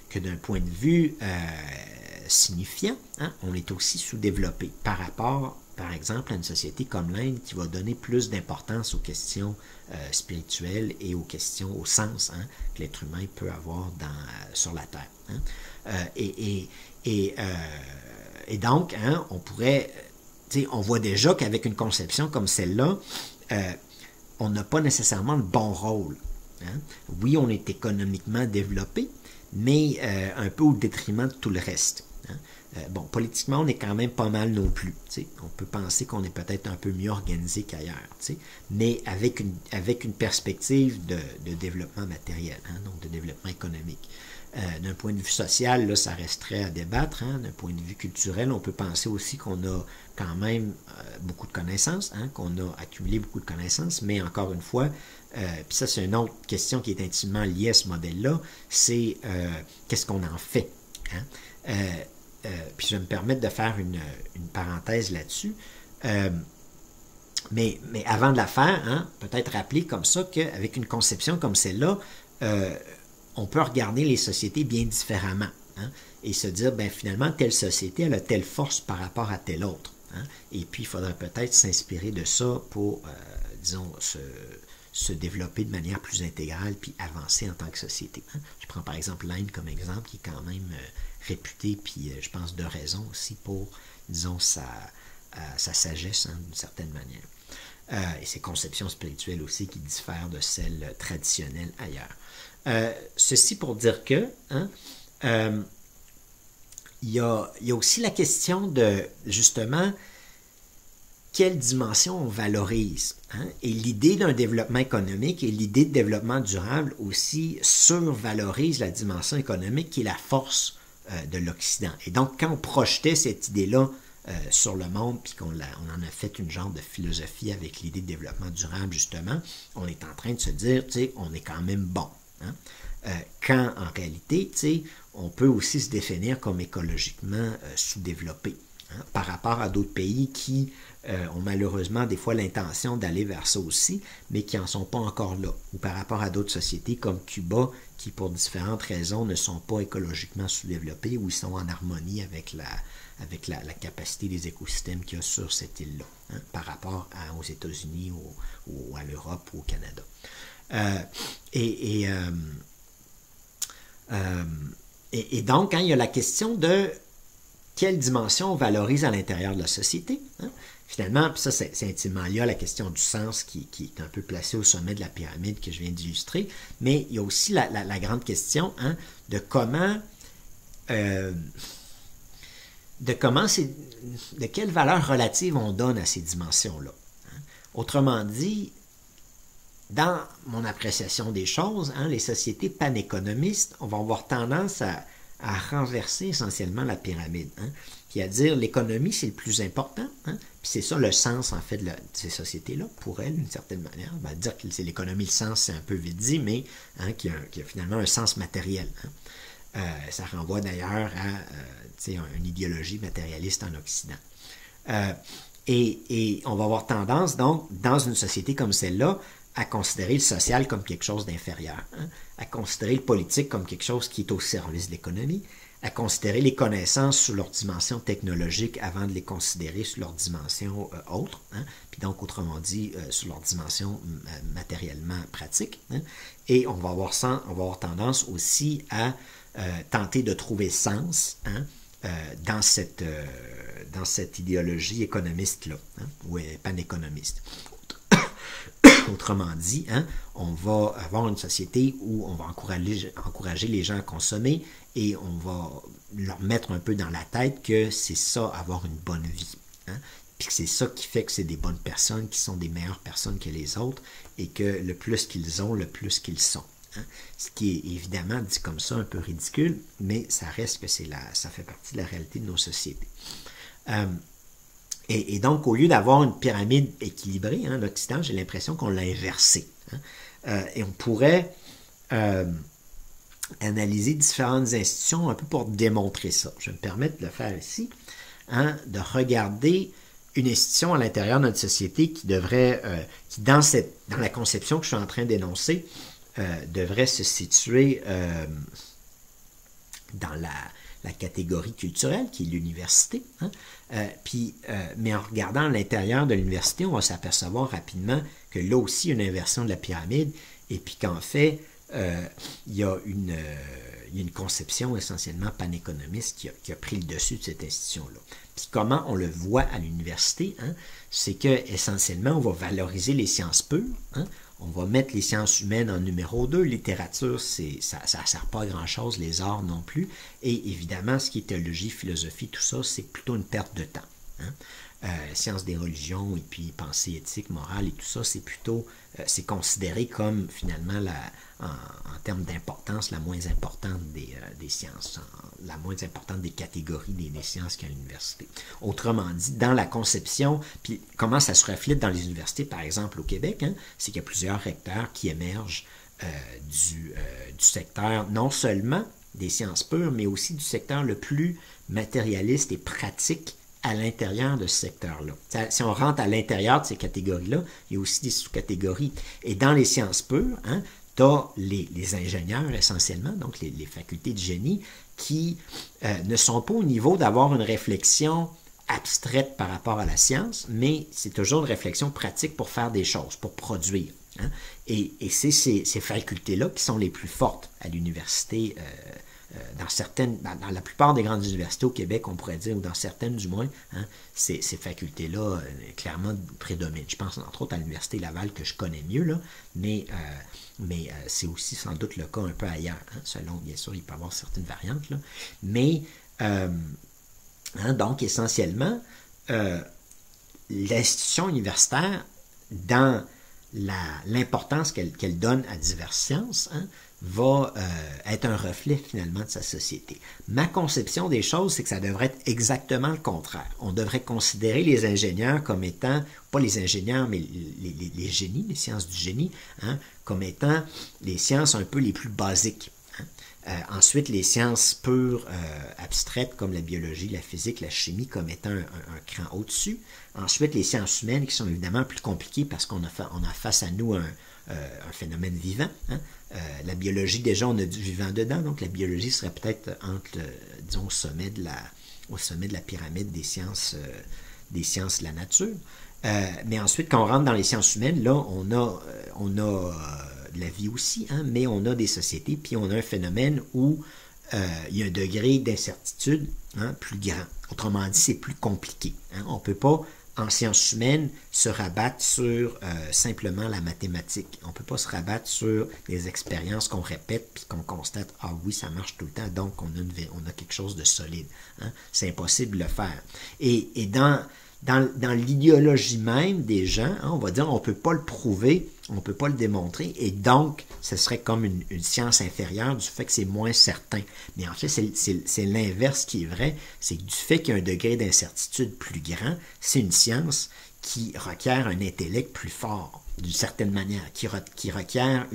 que d'un point de vue signifiant, on est aussi sous-développé par rapport, par exemple, à une société comme l'Inde qui va donner plus d'importance aux questions spirituelles et aux questions, au sens que l'être humain peut avoir sur la Terre. Et donc, on pourrait, on voit déjà qu'avec une conception comme celle-là, on n'a pas nécessairement le bon rôle. Oui, on est économiquement développé, mais un peu au détriment de tout le reste. Bon, politiquement, on est quand même pas mal non plus. On peut penser qu'on est peut-être un peu mieux organisé qu'ailleurs, mais avec une perspective de développement matériel, donc de développement économique. D'un point de vue social, là, ça resterait à débattre. D'un point de vue culturel, on peut penser aussi qu'on a quand même beaucoup de connaissances, qu'on a accumulé beaucoup de connaissances, mais encore une fois, puis ça c'est une autre question qui est intimement liée à ce modèle-là, c'est qu'est-ce qu'on en fait? Puis je vais me permettre de faire une parenthèse là-dessus. Mais avant de la faire, peut-être rappeler comme ça qu'avec une conception comme celle-là, on peut regarder les sociétés bien différemment et se dire, ben finalement, telle société, elle a telle force par rapport à telle autre. Et puis, il faudrait peut-être s'inspirer de ça pour, disons, se développer de manière plus intégrale puis avancer en tant que société. Je prends par exemple l'Inde comme exemple, qui est quand même réputée, puis je pense de raison aussi pour, disons, sa sagesse d'une certaine manière. Et ses conceptions spirituelles aussi qui diffèrent de celles traditionnelles ailleurs. Ceci pour dire que il y a aussi la question de, justement, quelle dimension on valorise. Et l'idée d'un développement économique et l'idée de développement durable aussi survalorise la dimension économique qui est la force de l'Occident. Et donc, quand on projetait cette idée-là sur le monde, puis qu'on en a fait une genre de philosophie avec l'idée de développement durable, justement, on est en train de se dire, tu sais, on est quand même bon. Quand, en réalité, tu sais, on peut aussi se définir comme écologiquement sous-développé par rapport à d'autres pays qui ont malheureusement des fois l'intention d'aller vers ça aussi, mais qui n'en sont pas encore là. Ou par rapport à d'autres sociétés comme Cuba, qui pour différentes raisons ne sont pas écologiquement sous-développées, ou ils sont en harmonie avec la capacité des écosystèmes qu'il y a sur cette île-là, par rapport aux États-Unis ou à l'Europe ou au Canada. Et donc, il y a la question de quelle dimension on valorise à l'intérieur de la société. Finalement, puis ça c'est intimement lié à la question du sens qui est un peu placée au sommet de la pyramide que je viens d'illustrer, mais il y a aussi la grande question de comment de quelle valeur relative on donne à ces dimensions-là. Autrement dit, dans mon appréciation des choses, les sociétés panéconomistes, on va avoir tendance à renverser essentiellement la pyramide, puis à dire l'économie c'est le plus important, puis c'est ça le sens en fait de ces sociétés-là, pour elles d'une certaine manière. On va dire que c'est l'économie, le sens c'est un peu vite dit, mais qui a finalement un sens matériel. Ça renvoie d'ailleurs à une idéologie matérialiste en Occident. Et on va avoir tendance donc, dans une société comme celle-là, à considérer le social comme quelque chose d'inférieur, à considérer le politique comme quelque chose qui est au service de l'économie, à considérer les connaissances sous leur dimension technologique avant de les considérer sous leur dimension autre, puis donc autrement dit sous leur dimension matériellement pratique. Et on va avoir tendance aussi à tenter de trouver sens dans cette idéologie économiste-là, ou panéconomiste. Autrement dit, on va avoir une société où on va encourager les gens à consommer et on va leur mettre un peu dans la tête que c'est ça, avoir une bonne vie. Puis que c'est ça qui fait que c'est des bonnes personnes, qui sont des meilleures personnes que les autres et que le plus qu'ils ont, le plus qu'ils sont. Ce qui est évidemment dit comme ça un peu ridicule, mais ça reste que ça fait partie de la réalité de nos sociétés. Et donc, au lieu d'avoir une pyramide équilibrée, l'Occident, j'ai l'impression qu'on l'a inversée. Et on pourrait analyser différentes institutions un peu pour démontrer ça. Je vais me permettre de le faire ici, hein, de regarder une institution à l'intérieur de notre société qui devrait, qui dans la conception que je suis en train d'énoncer, devrait se situer dans la catégorie culturelle, qui est l'université. Hein? Mais en regardant à l'intérieur de l'université, on va s'apercevoir rapidement que là aussi, il y a une inversion de la pyramide, et puis qu'en fait, il y a une conception essentiellement panéconomiste qui a pris le dessus de cette institution-là. Puis comment on le voit à l'université, hein, c'est que essentiellement, on va valoriser les sciences pures, hein, on va mettre les sciences humaines en numéro 2, littérature, ça ne sert pas à grand-chose, les arts non plus, et évidemment, ce qui est théologie, philosophie, tout ça, c'est plutôt une perte de temps. Hein. Sciences des religions et puis pensée éthique, morale et tout ça, c'est plutôt, c'est considéré comme finalement, en termes d'importance, la moins importante des sciences, la moins importante des catégories des sciences qu'à l'université. Autrement dit, dans la conception, puis comment ça se reflète dans les universités, par exemple au Québec, hein, c'est qu'il y a plusieurs recteurs qui émergent du secteur, non seulement des sciences pures, mais aussi du secteur le plus matérialiste et pratique à l'intérieur de ce secteur-là. Si on rentre à l'intérieur de ces catégories-là, il y a aussi des sous-catégories. Et dans les sciences pures, hein, tu as les ingénieurs essentiellement, donc les facultés de génie, qui ne sont pas au niveau d'avoir une réflexion abstraite par rapport à la science, mais c'est toujours une réflexion pratique pour faire des choses, pour produire. Hein. Et c'est ces facultés-là qui sont les plus fortes à l'université. Dans la plupart des grandes universités au Québec, on pourrait dire, ou dans certaines du moins, hein, ces facultés-là clairement prédominent. Je pense entre autres à l'Université Laval que je connais mieux, là, mais c'est aussi sans doute le cas un peu ailleurs, hein, selon, bien sûr, il peut y avoir certaines variantes, là, mais hein, donc essentiellement, l'institution universitaire, dans l'importance qu'elle donne à diverses sciences, hein, va être un reflet finalement de sa société. Ma conception des choses, c'est que ça devrait être exactement le contraire. On devrait considérer les ingénieurs comme étant, pas les ingénieurs, mais les génies, les sciences du génie, hein, comme étant les sciences un peu les plus basiques. Hein. Ensuite, les sciences pures, abstraites, comme la biologie, la physique, la chimie, comme étant un cran au-dessus. Ensuite, les sciences humaines, qui sont évidemment plus compliquées parce qu'on a face à nous un phénomène vivant. Hein. La biologie, déjà, on a du vivant dedans, donc la biologie serait peut-être disons, au sommet de la pyramide des sciences de la nature. Mais ensuite, quand on rentre dans les sciences humaines, là, on a de la vie aussi, hein, mais on a des sociétés, puis on a un phénomène où il y a un degré d'incertitude, hein, plus grand. Autrement dit, c'est plus compliqué. Hein. On ne peut pas, en sciences humaines, se rabattre sur simplement la mathématique. On ne peut pas se rabattre sur des expériences qu'on répète puis qu'on constate, ah oui, ça marche tout le temps, donc on a quelque chose de solide. Hein. C'est impossible de le faire. Et dans l'idéologie même des gens, hein, on va dire, on ne peut pas le prouver, on ne peut pas le démontrer, et donc, ce serait comme une science inférieure du fait que c'est moins certain. Mais en fait, c'est l'inverse qui est vrai, c'est que du fait qu'il y a un degré d'incertitude plus grand, c'est une science qui requiert un intellect plus fort, d'une certaine manière, qui requiert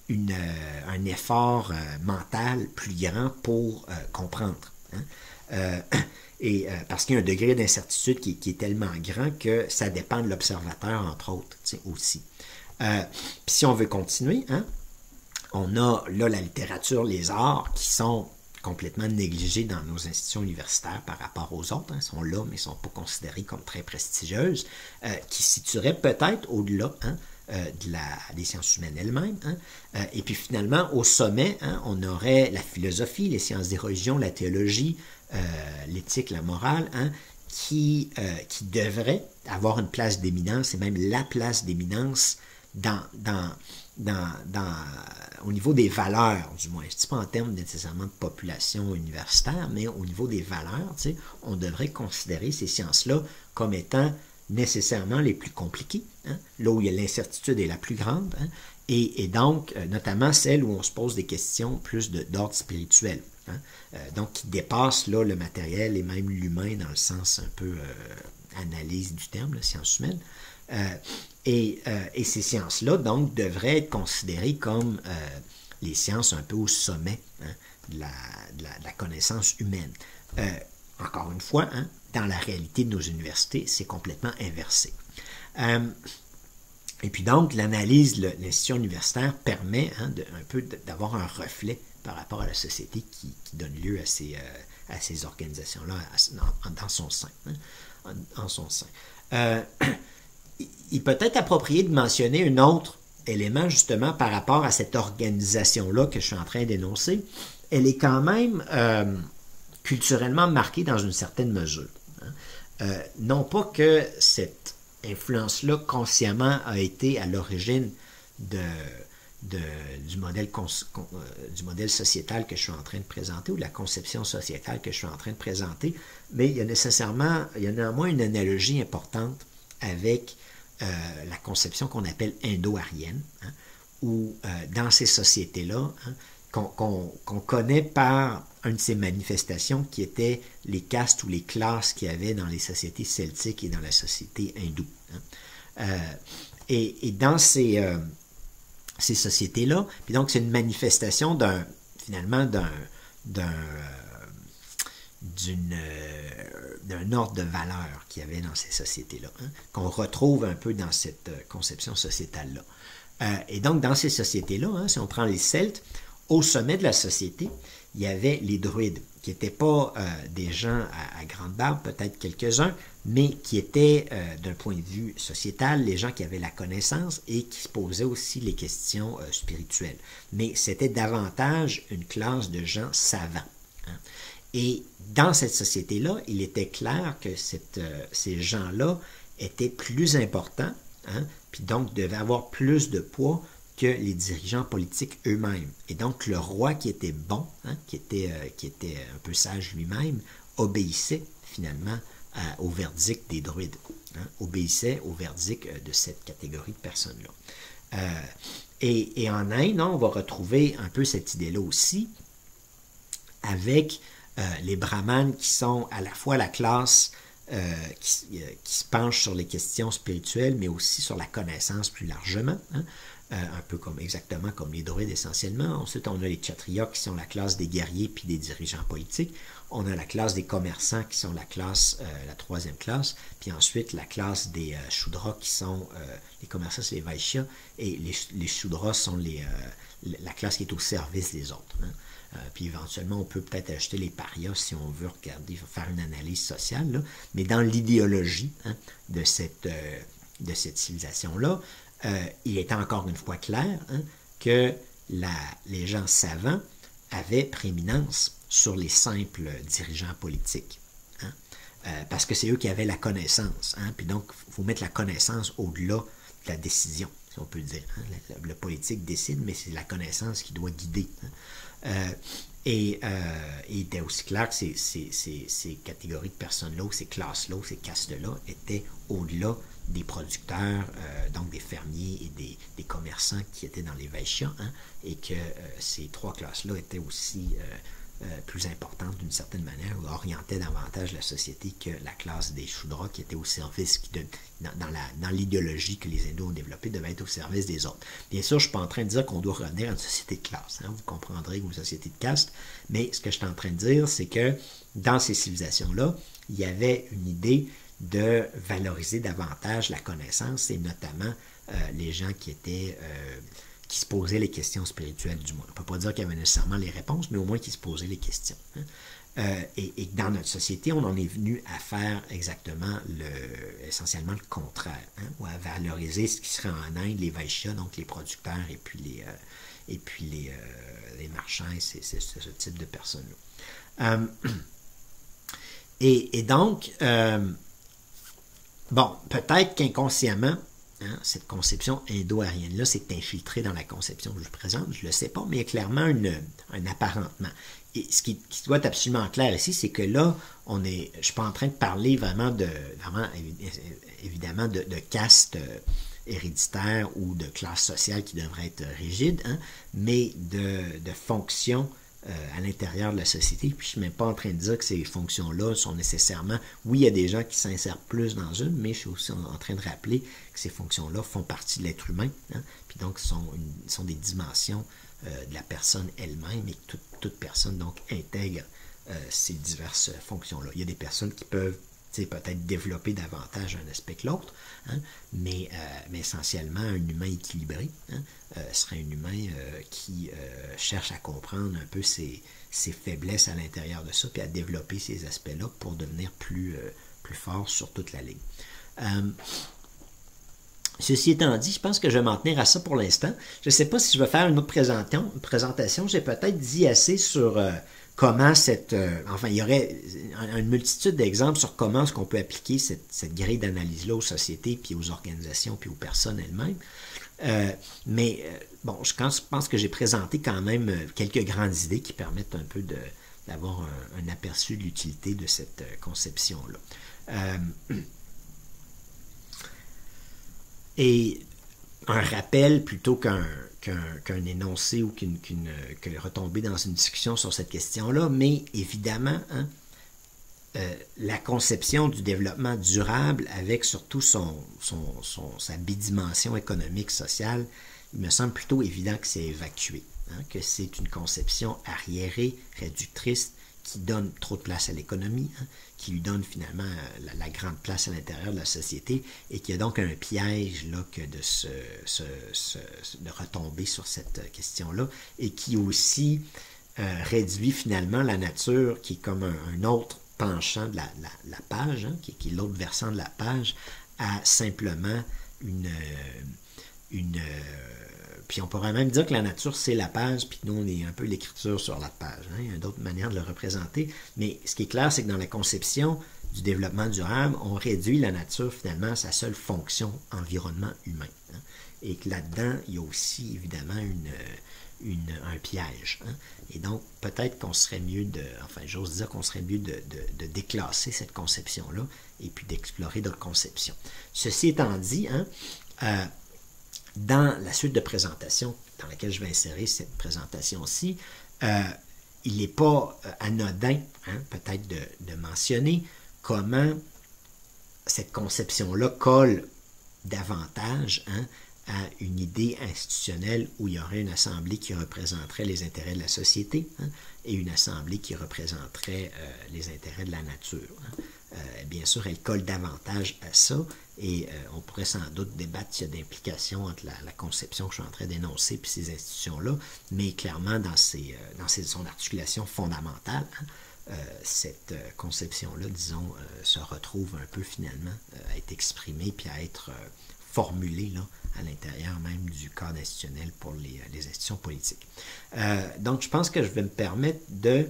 un effort mental plus grand pour comprendre. Hein. Parce qu'il y a un degré d'incertitude qui est tellement grand que ça dépend de l'observateur, entre autres, aussi. Puis si on veut continuer, hein, on a là la littérature, les arts, qui sont complètement négligés dans nos institutions universitaires par rapport aux autres. Hein, ils sont là, mais ils ne sont pas considérés comme très prestigieuses, qui situeraient peut-être au-delà, hein, des sciences humaines elles-mêmes. Hein. Et puis finalement, au sommet, hein, on aurait la philosophie, les sciences des religions, la théologie, l'éthique, la morale, hein, qui devrait avoir une place d'éminence, et même la place d'éminence au niveau des valeurs, du moins. Je ne dis pas en termes nécessairement de population universitaire, mais au niveau des valeurs, on devrait considérer ces sciences-là comme étant nécessairement les plus compliquées, hein, là où il y a l'incertitude est la plus grande, hein, et donc, notamment celles où on se pose des questions plus d'ordre spirituel. Hein, donc, qui dépassent là, le matériel et même l'humain dans le sens un peu analyse du terme, la science humaine. Et ces sciences-là, donc, devraient être considérées comme les sciences un peu au sommet de la connaissance humaine. Encore une fois, dans la réalité de nos universités, c'est complètement inversé. Et puis donc, l'analyse de l'institution universitaire permet un peu d'avoir un reflet par rapport à la société qui donne lieu à ces organisations-là dans son sein. En son sein. Il peut être approprié de mentionner un autre élément justement par rapport à cette organisation-là que je suis en train d'énoncer. Elle est quand même culturellement marquée dans une certaine mesure. Non pas que cette influence-là consciemment a été à l'origine du modèle sociétal que je suis en train de présenter ou de la conception sociétale que je suis en train de présenter, mais il y a néanmoins une analogie importante avec la conception qu'on appelle indo-aryenne, où dans ces sociétés-là, qu'on connaît par une de ces manifestations qui étaient les castes ou les classes qu'il y avait dans les sociétés celtiques et dans la société hindoue. Et dans ces sociétés-là, puis donc c'est une manifestation d'un ordre de valeurs qu'il y avait dans ces sociétés-là, qu'on retrouve un peu dans cette conception sociétale-là. Et donc, dans ces sociétés-là, si on prend les Celtes, au sommet de la société, il y avait les druides, qui n'étaient pas des gens à grande barbe, peut-être quelques-uns, mais qui étaient, d'un point de vue sociétal, les gens qui avaient la connaissance et qui se posaient aussi les questions spirituelles. Mais c'était davantage une classe de gens savants. Et dans cette société-là, il était clair que ces gens-là étaient plus importants, puis donc devaient avoir plus de poids que les dirigeants politiques eux-mêmes. Et donc le roi qui était bon, qui était un peu sage lui-même, obéissait finalement au verdict des druides, obéissait au verdict de cette catégorie de personnes-là. Et en Inde, on va retrouver un peu cette idée-là aussi, avec les brahmanes qui sont à la fois la classe qui se penche sur les questions spirituelles, mais aussi sur la connaissance plus largement, un peu exactement comme les druides essentiellement. Ensuite, on a les Kshatriyas qui sont la classe des guerriers puis des dirigeants politiques. On a la classe des commerçants qui sont la troisième classe. Puis ensuite, la classe des Shudras qui sont les commerçants, c'est les Vaishyas. Et les Shudras sont la classe qui est au service des autres. Puis éventuellement, on peut peut-être ajouter les parias si on veut faire une analyse sociale. Là. Mais dans l'idéologie de cette civilisation-là, il était encore une fois clair que les gens savants avaient prééminence sur les simples dirigeants politiques. Parce que c'est eux qui avaient la connaissance. Puis donc, il faut mettre la connaissance au-delà de la décision, si on peut dire. Le politique décide, mais c'est la connaissance qui doit guider. Et il était aussi clair que ces catégories de personnes-là, ou ces classes-là, ou ces castes-là, étaient au-delà des producteurs, donc des fermiers et des commerçants qui étaient dans les Vaishyas, et que ces trois classes-là étaient aussi plus importantes d'une certaine manière, ou orientaient davantage la société que la classe des Shudras qui était au service, dans l'idéologie que les Hindous ont développée, devait être au service des autres. Bien sûr, je ne suis pas en train de dire qu'on doit revenir à une société de classe, vous comprendrez, une société de caste, mais ce que je suis en train de dire, c'est que dans ces civilisations-là, il y avait une idée de valoriser davantage la connaissance et notamment les gens qui se posaient les questions spirituelles du moins. On ne peut pas dire qu'il y avait nécessairement les réponses, mais au moins qui se posaient les questions. Et dans notre société, on en est venu à faire exactement essentiellement le contraire, ou à valoriser ce qui serait en Inde, les Vaishyas, donc les producteurs et puis les marchands, c'est ce type de personnes-là. Et donc, bon, peut-être qu'inconsciemment, cette conception indo-aryenne-là s'est infiltrée dans la conception que je présente, je ne le sais pas, mais il y a clairement un apparentement. Et ce qui doit être absolument clair ici, c'est que là, je ne suis pas en train de parler évidemment de caste héréditaire ou de classe sociale qui devrait être rigide, mais de fonction à l'intérieur de la société. Puis je ne suis même pas en train de dire que ces fonctions-là sont nécessairement... Oui, il y a des gens qui s'insèrent plus dans une, mais je suis aussi en train de rappeler que ces fonctions-là font partie de l'être humain, hein, puis donc sont des dimensions de la personne elle-même, et que toute personne donc intègre ces diverses fonctions-là. Il y a des personnes qui peuvent peut-être développer davantage un aspect que l'autre, hein, mais essentiellement, un humain équilibré serait un humain qui cherche à comprendre un peu ses faiblesses à l'intérieur de ça, puis à développer ces aspects-là pour devenir plus fort sur toute la ligne. Ceci étant dit, je pense que je vais m'en tenir à ça pour l'instant. Je ne sais pas si je vais faire une autre présentation. J'ai peut-être dit assez sur... comment enfin, il y aurait une multitude d'exemples sur comment est-ce qu'on peut appliquer cette grille d'analyse-là aux sociétés, puis aux organisations, puis aux personnes elles-mêmes. Bon, je pense que j'ai présenté quand même quelques grandes idées qui permettent un peu d'avoir un aperçu de l'utilité de cette conception-là. Et un rappel plutôt qu'un énoncé ou que retomber dans une discussion sur cette question-là, mais évidemment, hein, la conception du développement durable avec surtout sa bidimension économique, sociale, il me semble plutôt évident que c'est évacué, hein, que c'est une conception arriérée, réductrice, qui donne trop de place à l'économie, hein, qui lui donne finalement la grande place à l'intérieur de la société, et qu'il y a donc un piège là, que de retomber sur cette question-là, et qui aussi réduit finalement la nature, qui est comme un autre penchant de la page, hein, qui est l'autre versant de la page, à simplement puis on pourrait même dire que la nature, c'est la page, puis nous, on est un peu l'écriture sur la page. Hein? Il y a d'autres manières de le représenter. Mais ce qui est clair, c'est que dans la conception du développement durable, on réduit la nature, finalement, à sa seule fonction environnement humain. Hein? Et que là-dedans, il y a aussi, évidemment, un piège. Hein? Et donc, peut-être qu'on serait mieux j'ose dire qu'on serait mieux de déclasser cette conception-là et puis d'explorer d'autres conceptions. Ceci étant dit, hein, dans la suite de présentation dans laquelle je vais insérer cette présentation-ci, il n'est pas anodin, hein, peut-être de mentionner comment cette conception-là colle davantage, hein, à une idée institutionnelle où il y aurait une assemblée qui représenterait les intérêts de la société, hein, et une assemblée qui représenterait les intérêts de la nature. Hein. Bien sûr, elle colle davantage à ça, et on pourrait sans doute débattre s'il y a d'implications entre la conception que je suis en train d'énoncer et ces institutions-là, mais clairement, dans son articulation fondamentale, hein, cette conception-là, disons, se retrouve un peu finalement à être exprimée puis à être formulée là, à l'intérieur même du cadre institutionnel pour les institutions politiques. Donc, je pense que je vais me permettre de...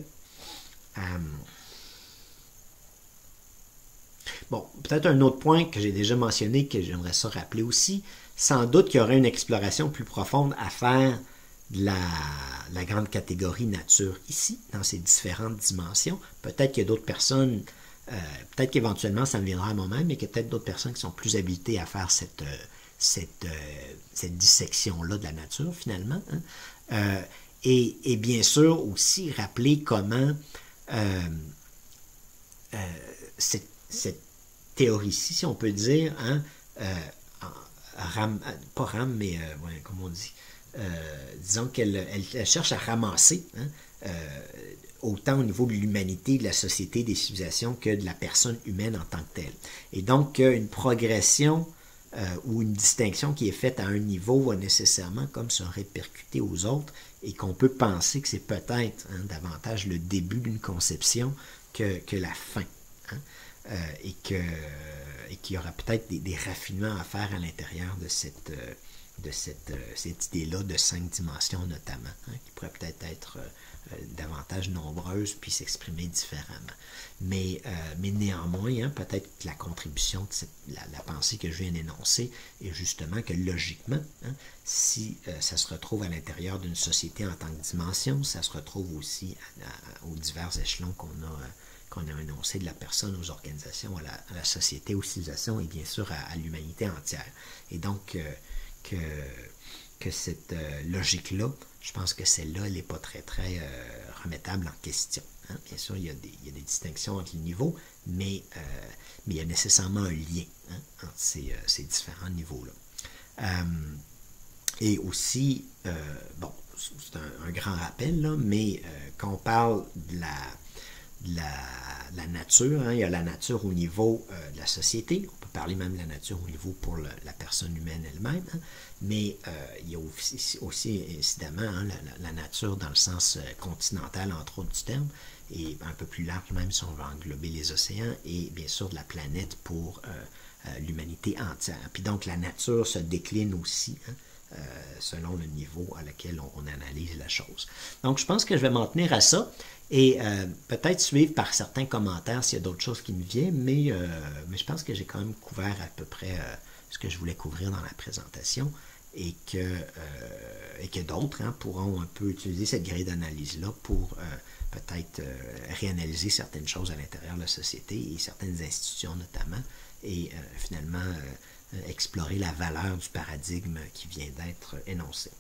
Bon, peut-être un autre point que j'ai déjà mentionné, que j'aimerais ça rappeler aussi, sans doute qu'il y aurait une exploration plus profonde à faire de la grande catégorie nature ici, dans ces différentes dimensions. Peut-être qu'il y a d'autres personnes, peut-être qu'éventuellement ça me viendra à moi-même, mais qu'il y a peut-être d'autres personnes qui sont plus habilitées à faire cette dissection-là de la nature, finalement. Hein. Et bien sûr, aussi rappeler comment cette théorie-ci, si on peut dire, hein, pas rame, mais comme on dit, disons qu'elle cherche à ramasser, hein, autant au niveau de l'humanité, de la société, des civilisations, que de la personne humaine en tant que telle. Et donc, une progression ou une distinction qui est faite à un niveau va nécessairement comme se répercuter aux autres, et qu'on peut penser que c'est peut-être, hein, davantage le début d'une conception que la fin. Hein. Et qu'il y aura peut-être des raffinements à faire à l'intérieur de cette idée-là de 5 dimensions notamment, hein, qui pourrait peut-être être davantage nombreuses puis s'exprimer différemment. Mais néanmoins, hein, peut-être que la contribution de la pensée que je viens d'énoncer est justement que logiquement, hein, si ça se retrouve à l'intérieur d'une société en tant que dimension, ça se retrouve aussi aux divers échelons qu'on a énoncé, de la personne aux organisations, à la société, aux civilisations et bien sûr à l'humanité entière. Et donc, que cette logique-là, je pense que celle-là, elle n'est pas très remettable en question. Hein. Bien sûr, il y a des distinctions entre les niveaux, mais il y a nécessairement un lien, hein, entre ces différents niveaux-là. Et aussi, bon, c'est un grand rappel, là, mais quand on parle de la nature, hein, il y a la nature au niveau de la société, on peut parler même de la nature au niveau pour la personne humaine elle-même, hein, mais il y a aussi incidemment, hein, la nature dans le sens continental, entre autres du terme, et un peu plus large même si on veut englober les océans, et bien sûr de la planète pour l'humanité entière. Puis donc la nature se décline aussi, hein, selon le niveau à lequel on analyse la chose. Donc, je pense que je vais m'en tenir à ça et peut-être suivre par certains commentaires s'il y a d'autres choses qui me viennent, mais je pense que j'ai quand même couvert à peu près ce que je voulais couvrir dans la présentation et que d'autres, hein, pourront un peu utiliser cette grille d'analyse-là pour peut-être réanalyser certaines choses à l'intérieur de la société et certaines institutions notamment, et finalement explorer la valeur du paradigme qui vient d'être énoncé.